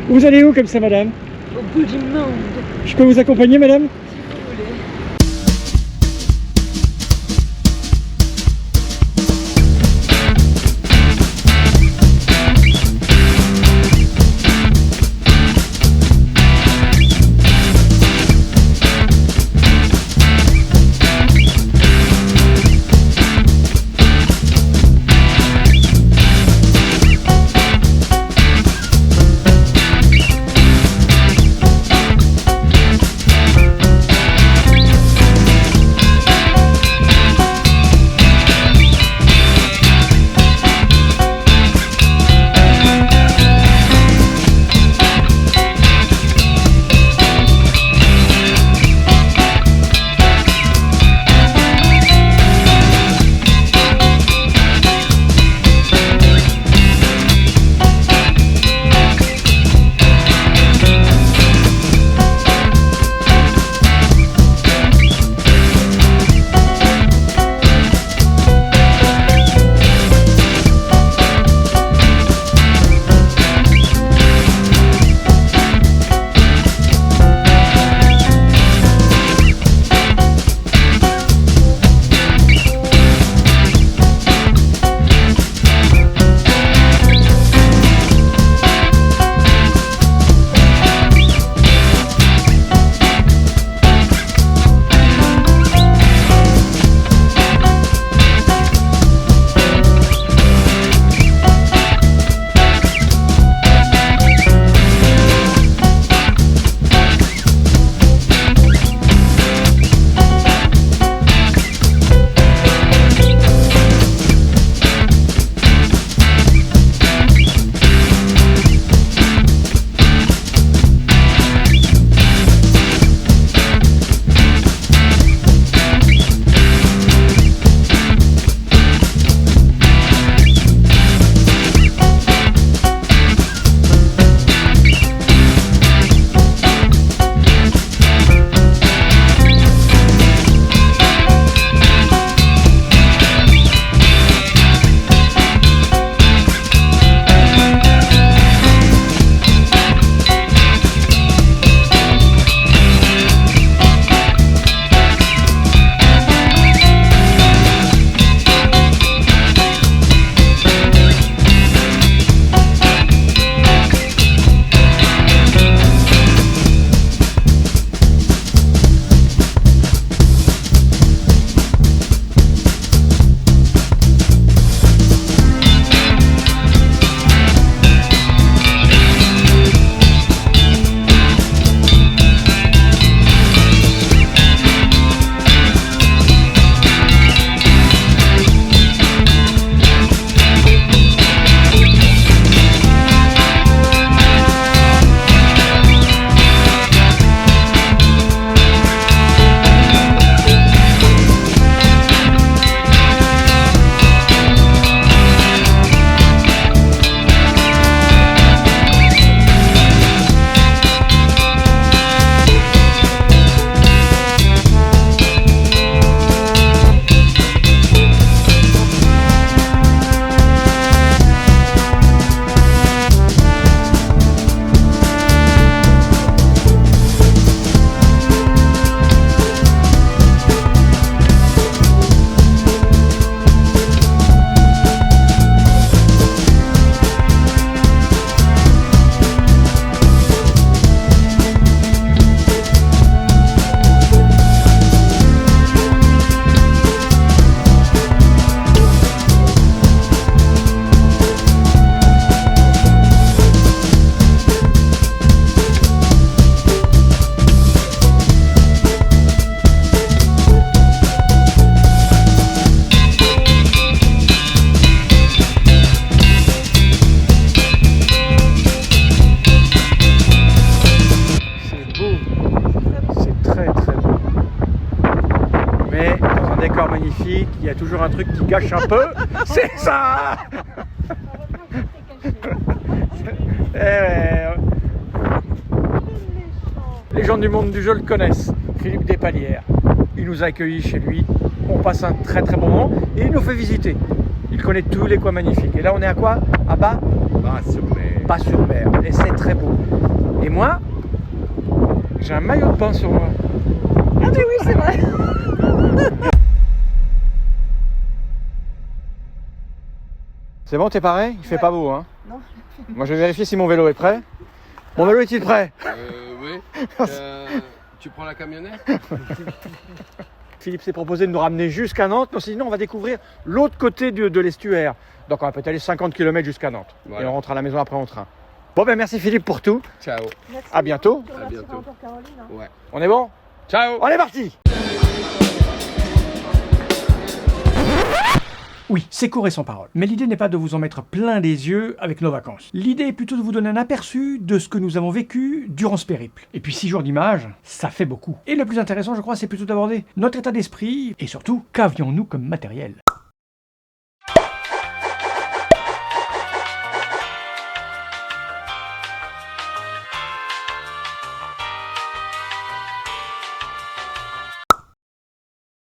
Vous allez où comme ça, madame? Au bout du monde, Je peux vous accompagner, madame? si vous voulez. décor magnifique, il y a toujours un truc qui gâche un peu, c'est ça. Les gens du monde du jeu le connaissent, Philippe Despalières. Il nous a accueillis chez lui, on passe un très très bon moment et il nous fait visiter. Il connaît tous les coins magnifiques. Et là on est à quoi? À Bas? Bas-sur-Mer. pas sur mer. Et c'est très beau. Et moi, j'ai un maillot de bain sur moi. Ah mais oui, c'est vrai. C'est bon, t'es pareil? Il fait pas beau, hein? Non. Moi, je vais vérifier si mon vélo est prêt. Mon vélo est-il prêt? Oui. Tu prends la camionnette? Philippe s'est proposé de nous ramener jusqu'à Nantes. Mais sinon, on va découvrir l'autre côté de l'estuaire. Donc, on va peut-être aller 50 km jusqu'à Nantes. Voilà. Et on rentre à la maison après en train. Bon, ben merci Philippe pour tout. Ciao. Merci. À bientôt. À bientôt. Encore Caroline, hein. Ouais. On est bon? Ciao. On est parti! Oui, c'est court et sans parole. Mais l'idée n'est pas de vous en mettre plein les yeux avec nos vacances. L'idée est plutôt de vous donner un aperçu de ce que nous avons vécu durant ce périple. Et puis 6 jours d'images, ça fait beaucoup. Et le plus intéressant, je crois, c'est plutôt d'aborder notre état d'esprit et surtout, qu'avions-nous comme matériel?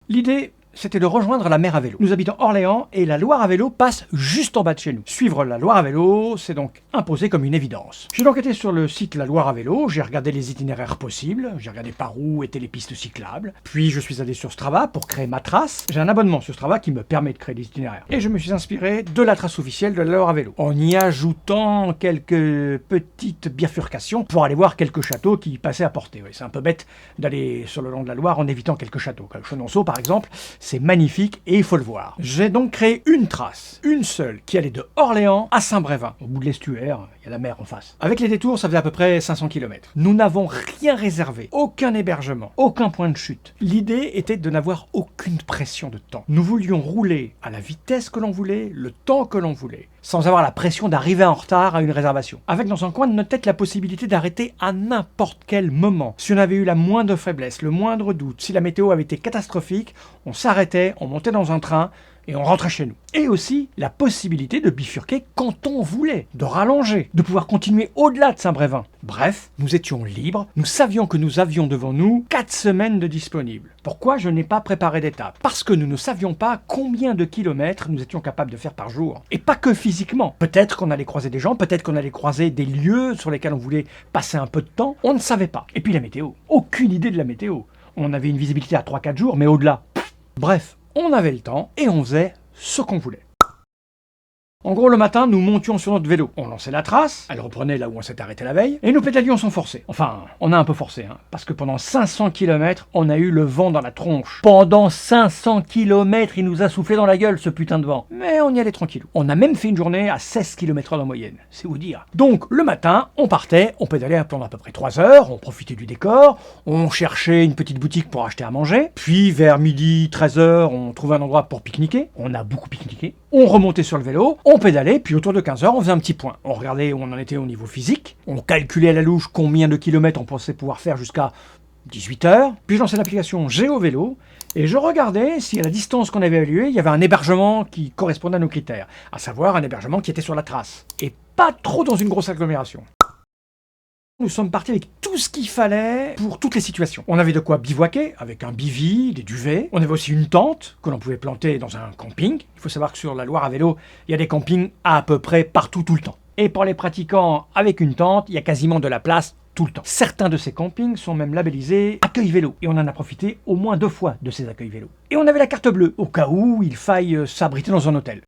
L'idée, c'était de rejoindre la mer à vélo. Nous habitons Orléans et la Loire à vélo passe juste en bas de chez nous. Suivre la Loire à vélo, c'est donc imposé comme une évidence. J'ai donc été sur le site La Loire à vélo, j'ai regardé les itinéraires possibles, j'ai regardé par où étaient les pistes cyclables, puis je suis allé sur Strava pour créer ma trace. J'ai un abonnement sur Strava qui me permet de créer des itinéraires. Et je me suis inspiré de la trace officielle de la Loire à vélo, en y ajoutant quelques petites bifurcations pour aller voir quelques châteaux qui passaient à portée. Oui, c'est un peu bête d'aller sur le long de la Loire en évitant quelques châteaux. Chenonceau, par exemple, c'est magnifique et il faut le voir. J'ai donc créé une trace, une seule, qui allait de Orléans à Saint-Brévin. Au bout de l'estuaire, il y a la mer en face. Avec les détours, ça faisait à peu près 500 km. Nous n'avons rien réservé, aucun hébergement, aucun point de chute. L'idée était de n'avoir aucune pression de temps. Nous voulions rouler à la vitesse que l'on voulait, le temps que l'on voulait, sans avoir la pression d'arriver en retard à une réservation. Avec dans un coin de notre tête la possibilité d'arrêter à n'importe quel moment. Si on avait eu la moindre faiblesse, le moindre doute, si la météo avait été catastrophique, on s'arrêtait, on montait dans un train et on rentrait chez nous. Et aussi la possibilité de bifurquer quand on voulait, de rallonger, de pouvoir continuer au-delà de Saint-Brévin. Bref, nous étions libres, nous savions que nous avions devant nous 4 semaines de disponibles. Pourquoi je n'ai pas préparé d'étape? Parce que nous ne savions pas combien de kilomètres nous étions capables de faire par jour. Et pas que physiquement. Peut-être qu'on allait croiser des gens, peut-être qu'on allait croiser des lieux sur lesquels on voulait passer un peu de temps. On ne savait pas. Et puis la météo. Aucune idée de la météo. On avait une visibilité à 3-4 jours, mais au-delà. Bref, on avait le temps et on faisait ce qu'on voulait. En gros, le matin, nous montions sur notre vélo. On lançait la trace, elle reprenait là où on s'était arrêté la veille, et nous pédalions sans forcer. Enfin, on a un peu forcé, parce que pendant 500 km, on a eu le vent dans la tronche. Pendant 500 km, il nous a soufflé dans la gueule, ce putain de vent. Mais on y allait tranquillou. On a même fait une journée à 16 km/h en moyenne, c'est vous dire. Donc, le matin, on partait, on pédalait pendant à peu près 3 heures, on profitait du décor, on cherchait une petite boutique pour acheter à manger, puis vers midi, 13h, on trouvait un endroit pour pique-niquer. On a beaucoup pique-niqué. On remontait sur le vélo, on pédalait, puis autour de 15h, on faisait un petit point. On regardait où on en était au niveau physique, on calculait à la louche combien de kilomètres on pensait pouvoir faire jusqu'à 18h, puis je lançais l'application GeoVélo, et je regardais si à la distance qu'on avait évaluée, il y avait un hébergement qui correspondait à nos critères, à savoir un hébergement qui était sur la trace, et pas trop dans une grosse agglomération. Nous sommes partis avec tout ce qu'il fallait pour toutes les situations. On avait de quoi bivouaquer, avec un bivy, des duvets. On avait aussi une tente que l'on pouvait planter dans un camping. Il faut savoir que sur la Loire à vélo, il y a des campings à peu près partout, tout le temps. Et pour les pratiquants avec une tente, il y a quasiment de la place tout le temps. Certains de ces campings sont même labellisés accueil vélo. Et on en a profité au moins 2 fois de ces accueils vélo. Et on avait la carte bleue, au cas où il faille s'abriter dans un hôtel.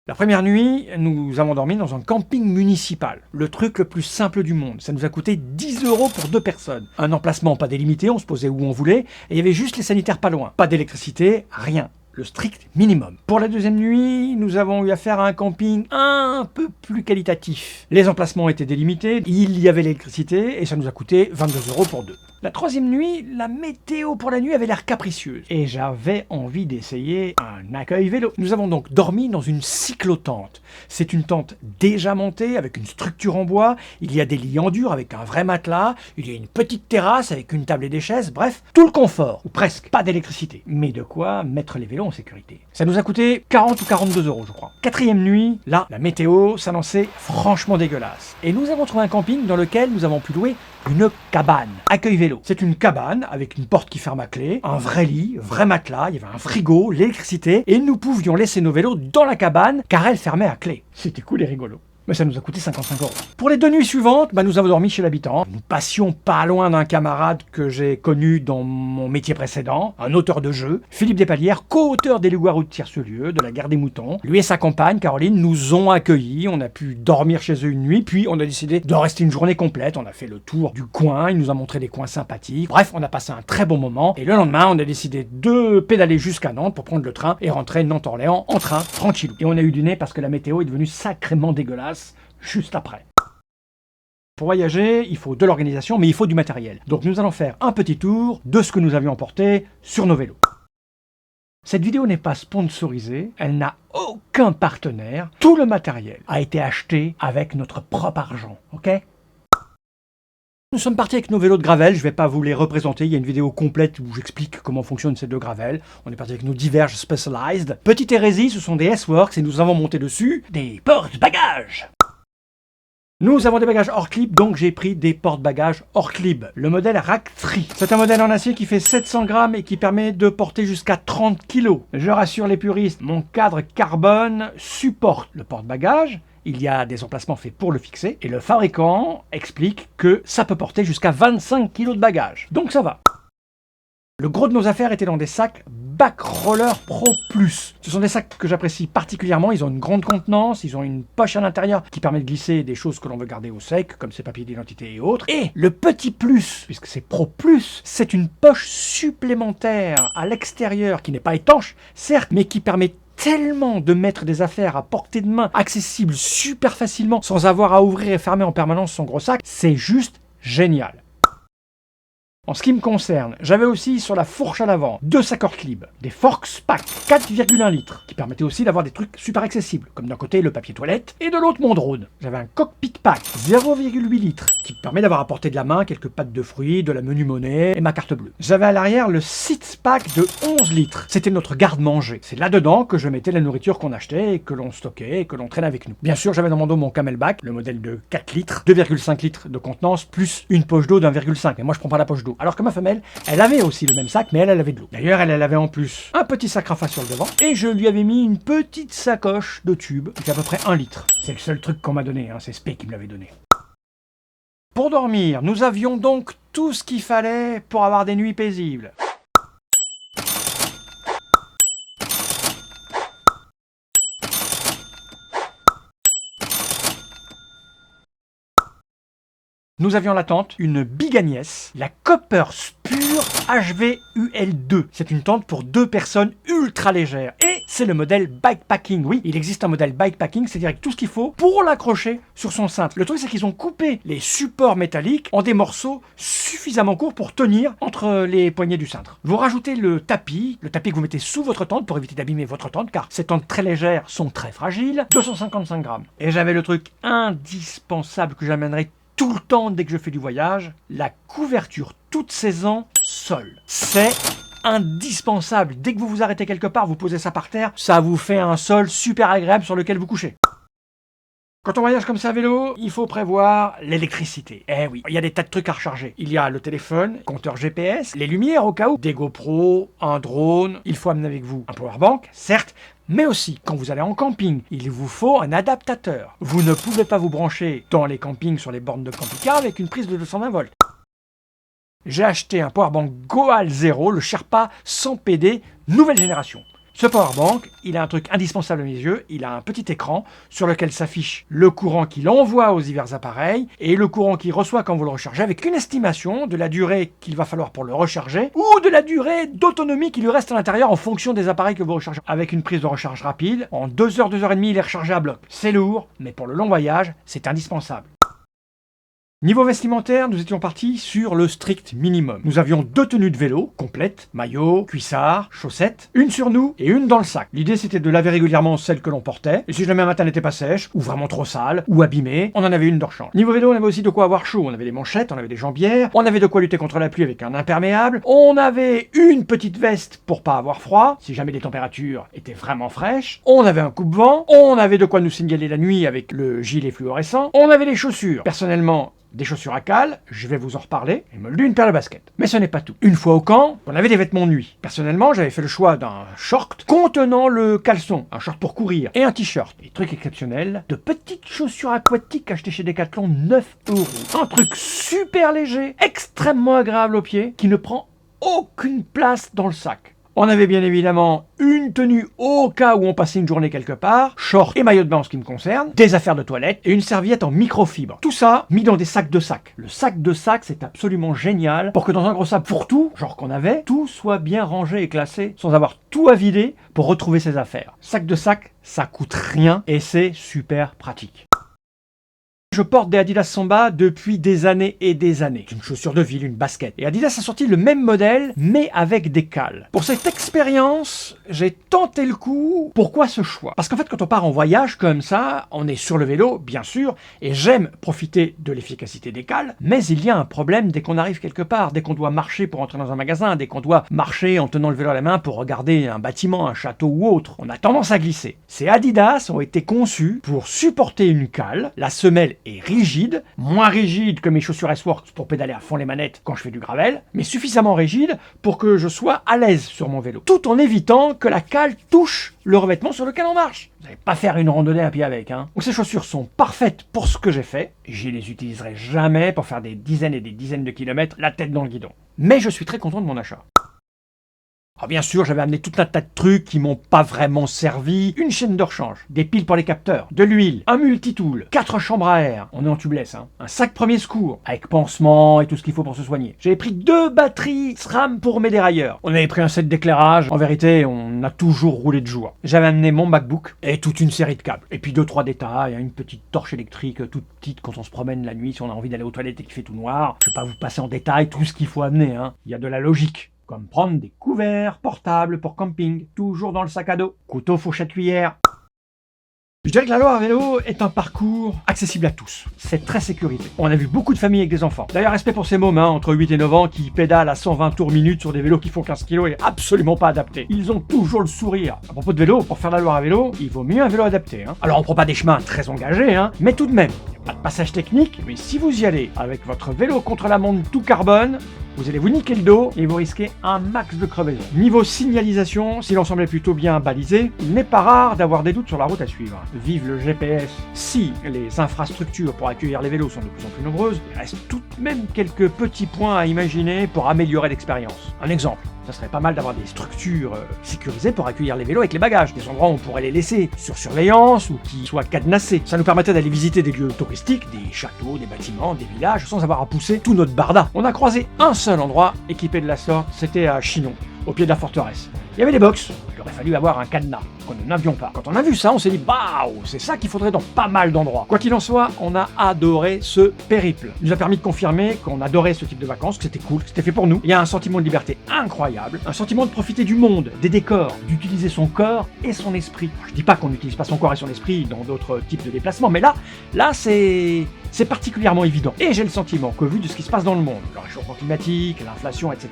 La première nuit, nous avons dormi dans un camping municipal. Le truc le plus simple du monde. Ça nous a coûté 10 € pour 2 personnes. Un emplacement pas délimité, on se posait où on voulait, et il y avait juste les sanitaires pas loin. Pas d'électricité, rien. Le strict minimum. Pour la deuxième nuit, nous avons eu affaire à un camping un peu plus qualitatif. Les emplacements étaient délimités, il y avait l'électricité, et ça nous a coûté 22 € pour 2. La troisième nuit, la météo pour la nuit avait l'air capricieuse. Et j'avais envie d'essayer un accueil vélo. Nous avons donc dormi dans une cyclotente. C'est une tente déjà montée avec une structure en bois. Il y a des lits en dur avec un vrai matelas. Il y a une petite terrasse avec une table et des chaises. Bref, tout le confort. Ou presque. Pas d'électricité. Mais de quoi mettre les vélos en sécurité. Ça nous a coûté 40 ou 42 € je crois. Quatrième nuit, là, la météo s'annonçait franchement dégueulasse. Et nous avons trouvé un camping dans lequel nous avons pu louer une cabane. Accueil vélo. C'est une cabane avec une porte qui ferme à clé, un vrai lit, vrai matelas, il y avait un frigo, l'électricité, et nous pouvions laisser nos vélos dans la cabane car elle fermait à clé. C'était cool et rigolo. Mais ça nous a coûté 55 €. Pour les 2 nuits suivantes, nous avons dormi chez l'habitant. Nous passions pas loin d'un camarade que j'ai connu dans mon métier précédent, un auteur de jeu, Philippe Despalières, co-auteur des Loups-Garous de Tire-ce-Lieu, de la Guerre des Moutons. Lui et sa compagne, Caroline, nous ont accueillis. On a pu dormir chez eux une nuit, puis on a décidé de rester une journée complète. On a fait le tour du coin, il nous a montré des coins sympathiques. Bref, on a passé un très bon moment. Et le lendemain, on a décidé de pédaler jusqu'à Nantes pour prendre le train et rentrer Nantes-Orléans en train, tranquillou. Et on a eu du nez parce que la météo est devenue sacrément dégueulasse juste après. Pour voyager, il faut de l'organisation, mais il faut du matériel. Donc nous allons faire un petit tour de ce que nous avions emporté sur nos vélos. Cette vidéo n'est pas sponsorisée, elle n'a aucun partenaire. Tout le matériel a été acheté avec notre propre argent, ok ? Nous sommes partis avec nos vélos de gravel, je ne vais pas vous les représenter, il y a une vidéo complète où j'explique comment fonctionnent ces 2 gravels. On est parti avec nos Diverge Specialized. Petite hérésie, ce sont des S-Works et nous avons monté dessus des porte-bagages. Nous avons des bagages hors clip, donc j'ai pris des porte-bagages hors clip. Le modèle Rack 3. C'est un modèle en acier qui fait 700 grammes et qui permet de porter jusqu'à 30 kg. Je rassure les puristes, mon cadre carbone supporte le porte-bagages. Il y a des emplacements faits pour le fixer. Et le fabricant explique que ça peut porter jusqu'à 25 kg de bagages. Donc ça va. Le gros de nos affaires était dans des sacs Backroller Pro Plus. Ce sont des sacs que j'apprécie particulièrement. Ils ont une grande contenance, ils ont une poche à l'intérieur qui permet de glisser des choses que l'on veut garder au sec, comme ses papiers d'identité et autres. Et le petit plus, puisque c'est Pro Plus, c'est une poche supplémentaire à l'extérieur qui n'est pas étanche, certes, mais qui permet tellement de mettre des affaires à portée de main, accessibles super facilement, sans avoir à ouvrir et fermer en permanence son gros sac. C'est juste génial. En ce qui me concerne, j'avais aussi sur la fourche à l'avant 2 sacs hors clip, des Forks Pack 4,1 litres, qui permettaient aussi d'avoir des trucs super accessibles, comme d'un côté le papier toilette et de l'autre mon drone. J'avais un Cockpit Pack 0,8 litres, qui permet d'avoir à portée de la main quelques pâtes de fruits, de la menu monnaie et ma carte bleue. J'avais à l'arrière le Sits Pack de 11 litres, c'était notre garde-manger. C'est là-dedans que je mettais la nourriture qu'on achetait et que l'on stockait et que l'on traînait avec nous. Bien sûr, j'avais dans mon dos mon Camelback, le modèle de 4 litres, 2,5 litres de contenance, plus une poche d'eau d'1,5. Et moi je prends pas la poche d'eau. Alors que ma femelle, elle avait aussi le même sac, mais elle avait de l'eau. D'ailleurs, elle avait en plus un petit sac Rafa sur le devant, et je lui avais mis une petite sacoche de tube, qui fait à peu près 1 litre. C'est le seul truc qu'on m'a donné, c'est Spé qui me l'avait donné. Pour dormir, nous avions donc tout ce qu'il fallait pour avoir des nuits paisibles. Nous avions la tente, une Big Agnès, la Copper Spur HVUL2. C'est une tente pour 2 personnes ultra légère. Et c'est le modèle bikepacking. Oui, il existe un modèle bikepacking, c'est-à-dire avec tout ce qu'il faut pour l'accrocher sur son cintre. Le truc, c'est qu'ils ont coupé les supports métalliques en des morceaux suffisamment courts pour tenir entre les poignées du cintre. Vous rajoutez le tapis que vous mettez sous votre tente pour éviter d'abîmer votre tente, car ces tentes très légères sont très fragiles, 255 grammes. Et j'avais le truc indispensable que j'amènerai tout le temps dès que je fais du voyage, la couverture toute saison sol. C'est indispensable. Dès que vous vous arrêtez quelque part, vous posez ça par terre, ça vous fait un sol super agréable sur lequel vous couchez. Quand on voyage comme ça à vélo, il faut prévoir l'électricité. Eh oui, il y a des tas de trucs à recharger. Il y a le téléphone, compteur GPS, les lumières au cas où, des GoPro, un drone. Il faut amener avec vous un powerbank, certes, mais aussi, quand vous allez en camping, il vous faut un adaptateur. Vous ne pouvez pas vous brancher dans les campings sur les bornes de camping-car avec une prise de 220 volts. J'ai acheté un powerbank Goal 0, le Sherpa 100 PD, nouvelle génération. Ce powerbank, il a un truc indispensable à mes yeux, il a un petit écran sur lequel s'affiche le courant qu'il envoie aux divers appareils et le courant qu'il reçoit quand vous le rechargez avec une estimation de la durée qu'il va falloir pour le recharger ou de la durée d'autonomie qui lui reste à l'intérieur en fonction des appareils que vous rechargez. Avec une prise de recharge rapide, en 2 heures, 2 heures et demie, il est rechargé à bloc. C'est lourd, mais pour le long voyage, c'est indispensable. Niveau vestimentaire, nous étions partis sur le strict minimum. Nous avions 2 tenues de vélo, complètes, maillot, cuissard, chaussettes, une sur nous et une dans le sac. L'idée c'était de laver régulièrement celle que l'on portait, et si jamais un matin n'était pas sèche, ou vraiment trop sale, ou abîmée, on en avait une de rechange. Niveau vélo, on avait aussi de quoi avoir chaud, on avait des manchettes, on avait des jambières, on avait de quoi lutter contre la pluie avec un imperméable, on avait une petite veste pour pas avoir froid, si jamais les températures étaient vraiment fraîches, on avait un coupe-vent, on avait de quoi nous signaler la nuit avec le gilet fluorescent, on avait les chaussures. Personnellement, des chaussures à cale, je vais vous en reparler, et moldu une paire de baskets. Mais ce n'est pas tout. Une fois au camp, on avait des vêtements de nuit. Personnellement, j'avais fait le choix d'un short contenant le caleçon, un short pour courir, et un t-shirt. Et truc exceptionnel, de petites chaussures aquatiques achetées chez Decathlon, 9 €. Un truc super léger, extrêmement agréable aux pieds, qui ne prend aucune place dans le sac. On avait bien évidemment une tenue au cas où on passait une journée quelque part, short et maillot de bain en ce qui me concerne, des affaires de toilette et une serviette en microfibre. Tout ça mis dans des sacs de sac. Le sac de sac, c'est absolument génial pour que dans un gros sac fourre-tout, genre qu'on avait, tout soit bien rangé et classé sans avoir tout à vider pour retrouver ses affaires. Sac de sac, ça coûte rien et c'est super pratique. Je porte des Adidas Samba depuis des années et des années. Une chaussure de ville, une basket. Et Adidas a sorti le même modèle, mais avec des cales. Pour cette expérience, j'ai tenté le coup. Pourquoi ce choix? Parce qu'en fait, quand on part en voyage comme ça, on est sur le vélo, bien sûr, et j'aime profiter de l'efficacité des cales, mais il y a un problème dès qu'on arrive quelque part, dès qu'on doit marcher pour entrer dans un magasin, dès qu'on doit marcher en tenant le vélo à la main pour regarder un bâtiment, un château ou autre. On a tendance à glisser. Ces Adidas ont été conçus pour supporter une cale, la semelle est rigide, moins rigide que mes chaussures S-Works pour pédaler à fond les manettes quand je fais du gravel, mais suffisamment rigide pour que je sois à l'aise sur mon vélo, tout en évitant que la cale touche le revêtement sur lequel on marche. Vous n'allez pas faire une randonnée à pied avec, hein. Donc ces chaussures sont parfaites pour ce que j'ai fait, je les utiliserai jamais pour faire des dizaines et des dizaines de kilomètres la tête dans le guidon. Mais je suis très content de mon achat. Alors bien sûr, j'avais amené tout un tas de trucs qui m'ont pas vraiment servi. Une chaîne de rechange, des piles pour les capteurs, de l'huile, un multitool, 4 chambres à air, on est en tubeless, hein. Un sac premier secours, avec pansement et tout ce qu'il faut pour se soigner. J'avais pris 2 batteries SRAM pour mes dérailleurs. On avait pris un set d'éclairage. En vérité, on a toujours roulé de joie. J'avais amené mon MacBook et toute une série de câbles. Et puis 2-3 détails, une petite torche électrique toute petite quand on se promène la nuit, si on a envie d'aller aux toilettes et qu'il fait tout noir. Je vais pas vous passer en détail tout ce qu'il faut amener, hein. Il y a de la logique. Comme prendre des couverts portables pour camping, toujours dans le sac à dos. Couteau, fourchette, cuillère. Je dirais que la Loire à vélo est un parcours accessible à tous. C'est très sécurisé. On a vu beaucoup de familles avec des enfants. D'ailleurs, respect pour ces mômes, entre 8 et 9 ans, qui pédalent à 120 tours minute sur des vélos qui font 15 kg et absolument pas adaptés. Ils ont toujours le sourire. À propos de vélo, pour faire la Loire à vélo, il vaut mieux un vélo adapté, hein. Alors on prend pas des chemins très engagés, mais tout de même. Il n'y a pas de passage technique, mais si vous y allez avec votre vélo contre la montre tout carbone, vous allez vous niquer le dos et vous risquez un max de crevaison. Niveau signalisation, si l'ensemble est plutôt bien balisé, il n'est pas rare d'avoir des doutes sur la route à suivre. Vive le GPS. Si les infrastructures pour accueillir les vélos sont de plus en plus nombreuses, il reste tout de même quelques petits points à imaginer pour améliorer l'expérience. Un exemple. Ça serait pas mal d'avoir des structures sécurisées pour accueillir les vélos avec les bagages, des endroits où on pourrait les laisser sur surveillance ou qui soient cadenassés. Ça nous permettrait d'aller visiter des lieux touristiques, des châteaux, des bâtiments, des villages, sans avoir à pousser tout notre barda. On a croisé un seul endroit équipé de la sorte, c'était à Chinon, au pied de la forteresse. Il y avait des box, il aurait fallu avoir un cadenas, qu'on n'avions pas. Quand on a vu ça, on s'est dit, waouh, c'est ça qu'il faudrait dans pas mal d'endroits. Quoi qu'il en soit, on a adoré ce périple. Il nous a permis de confirmer qu'on adorait ce type de vacances, que c'était cool, que c'était fait pour nous. Il y a un sentiment de liberté incroyable, un sentiment de profiter du monde, des décors, d'utiliser son corps et son esprit. Je dis pas qu'on n'utilise pas son corps et son esprit dans d'autres types de déplacements, mais là c'est particulièrement évident. Et j'ai le sentiment qu'au vu de ce qui se passe dans le monde, le réchauffement climatique, l'inflation, etc.,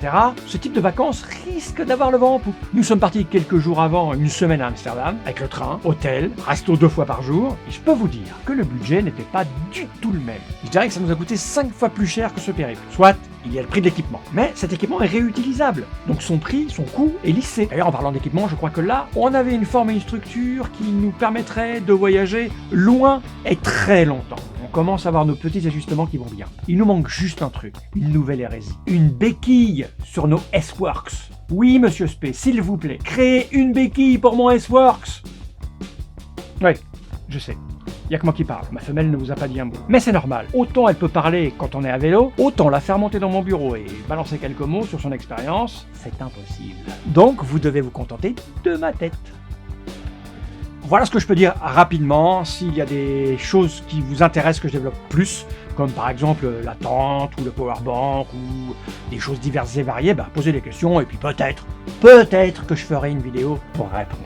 ce type de vacances risque d'avoir le vent en poupe. Nous sommes partis quelques jours avant, une semaine à Amsterdam, avec le train, hôtel, resto 2 fois par jour, et je peux vous dire que le budget n'était pas du tout le même. Je dirais que ça nous a coûté 5 fois plus cher que ce périple. Soit, il y a le prix de l'équipement. Mais cet équipement est réutilisable. Donc son prix, son coût est lissé. D'ailleurs, en parlant d'équipement, je crois que là, on avait une forme et une structure qui nous permettrait de voyager loin et très longtemps. On commence à avoir nos petits ajustements qui vont bien. Il nous manque juste un truc, une nouvelle hérésie. Une béquille sur nos S-Works. Oui, monsieur Spé, s'il vous plaît, créez une béquille pour mon S-Works. Oui, je sais. Il n'y a que moi qui parle, ma femelle ne vous a pas dit un mot. Mais c'est normal, autant elle peut parler quand on est à vélo, autant la faire monter dans mon bureau et balancer quelques mots sur son expérience, c'est impossible. Donc vous devez vous contenter de ma tête. Voilà ce que je peux dire rapidement. S'il y a des choses qui vous intéressent que je développe plus, comme par exemple la tente ou le powerbank ou des choses diverses et variées, posez des questions et puis peut-être que je ferai une vidéo pour répondre.